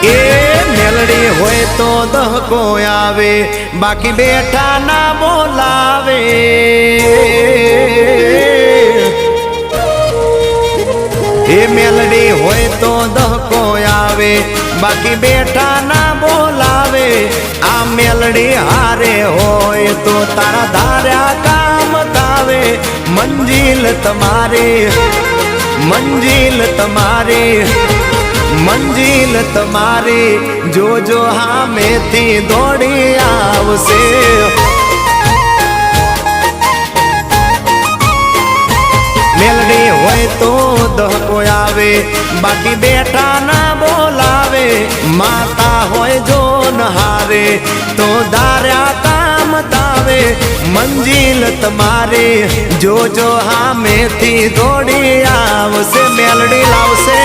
એ મેલડી હોય તો દહકો આવે, બાકી બેઠા ના બોલાવે. એ મેલડી હોય તો દહકો આવે, બાકી બેઠા ના બોલાવે. આ મેલડી હારે હોય તો તારા ધાર્યા કામ થાવે. મંજિલ તમારી, મંજિલ તમારી, મંજિલ તમારી જોજો હામેથી દોડી આવશે. મેલડી હોય તો દહકો આવે, બાકી બેઠા ના બોલાવે. માતા હોય જો નહારે તો ધાર્યા કામ થાવે. મંજિલ તમારી જોજો હામેથી દોડી આવશે. મેલડી લાવશે.